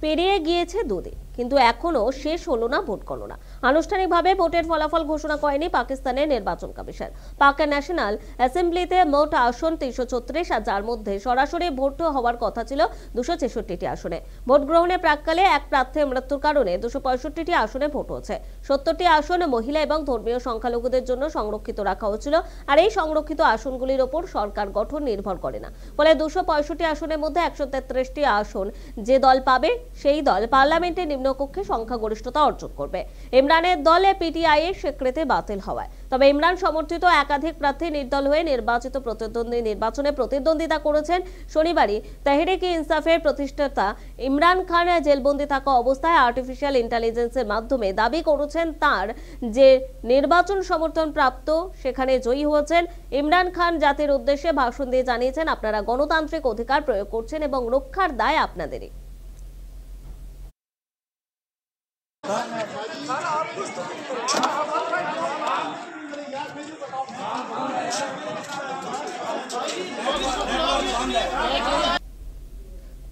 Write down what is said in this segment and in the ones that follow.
পেরিয়ে গিয়েছে দুদিন, কিন্তু এখনো শেষ হলো না ভোট গণনা। আনুষ্ঠানিকভাবে ভোটের ফলাফল ঘোষণা করেনি পাকিস্তানের নির্বাচন কমিশন। পাক ন্যাশনাল অ্যাসেম্বলিতে মোট আসন 336, আর যার মধ্যে সরাসরি ভোট হওয়ার কথা ছিল 266টি আসনে। ভোট গ্রহণের প্রাক্কালে এক প্রার্থীর মৃত্যুর কারণে 265টি আসনে ভোট হচ্ছে। 70টি আসন মহিলা এবং ধর্মীয় সংখ্যালঘুদের জন্য সংরক্ষিত রাখা হয়েছিল, আর এই সংরক্ষিত আসনগুলির ওপর সরকার গঠন নির্ভর করে না। ফলে 265 আসনের মধ্যে 133টি আসন যে দল পাবে সেই দল পার্লামেন্টে নিম্নকক্ষে সংখ্যাগরিষ্ঠতা অর্জন করবে। ইমরানের দলে পিটিআই এর স্বীকৃতি বাতিল হওয়ায় তবে ইমরান সমর্থিত একাধিক প্রার্থী নির্দল হয়ে নির্বাচিত প্রতিদ্বন্দ্বী নির্বাচনে প্রতিদ্বন্দ্বিতা করেছেন। শনিবারই তেহরিক-ই-ইনসাফের প্রতিষ্ঠাতা ইমরান খান জেলবন্দি থাকা অবস্থায় আর্টিফিশিয়াল ইন্টেলিজেন্সের মাধ্যমে দাবি করেছেন তার যে নির্বাচন সমর্থন প্রাপ্ত সেখানে জয়ী হয়েছেন। ইমরান খান জাতির উদ্দেশ্যে ভাষণ দিয়ে জানিয়েছেন, আপনারা গণতান্ত্রিক অধিকার প্রয়োগ করছেন এবং রক্ষার দায় আপনাদেরই।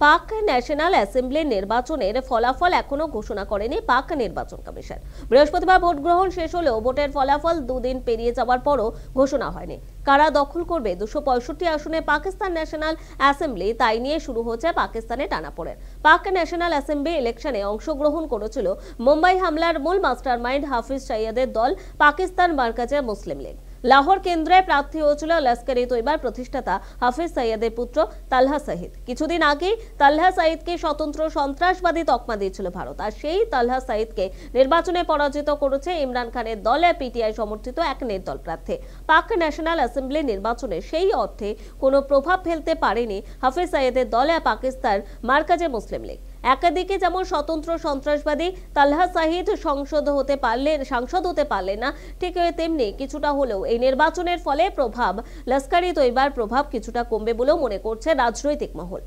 পাক ন্যাশনাল অ্যাসেম্বলির নির্বাচনের ফলাফল এখনো ঘোষণা করেনি পাক নির্বাচন কমিশন। বৃহস্পতিবার ভোট গ্রহণ শেষ হলেও ভোটের ফলাফল দুদিন পেরিয়ে যাওয়ার পরও ঘোষণা হয়নি। কারা দখল করবে 265 আসনে পাকিস্তান ন্যাশনাল অ্যাসেম্বলি, তাই নিয়ে শুরু হচ্ছে পাকিস্তানে টানাপোড়েন। পাক ন্যাশনাল অ্যাসেম্বলি ইলেকশনে অংশগ্রহণ করেছিল মুম্বাই হামলার মূল মাস্টারমাইন্ড হাফিজ সৈয়দের দল পাকিস্তান মার্কাজে মুসলিম লীগ। লাহোর কেন্দ্রে প্রার্থী হয়েছিল লস্কর-ই-তৈবার প্রতিষ্ঠাতা হাফিজ সৈয়দের পুত্র তালহা সাঈদ। কিছুদিন আগেই তালহা সাঈদকে স্বতন্ত্র সন্ত্রাসবাদী তকমা দিয়েছিল ভারত, আর সেই তালহা সাঈদকে নির্বাচনে পরাজিত করেছে ইমরান খানের দলে পিটিআই সমর্থিত এক নির্দল প্রার্থী। পাক ন্যাশনাল অ্যাসেম্বলি নির্বাচনে সেই অর্থে কোনো প্রভাব ফেলতে পারেনি হাফিজ সৈয়দের দলে পাকিস্তান মার্কাজে মুসলিম লীগ। একদিকে যেমন স্বতন্ত্র সন্ত্রাসবাদী তালহা সাঈদ সাংসদ হতে পারলেন না, ঠিক তেমনি কিছুটা হলেও এই নির্বাচনের ফলে লস্কর-ই-তৈবার প্রভাব কিছুটা কমবে বলেও মনে করছে রাজনৈতিক মহল।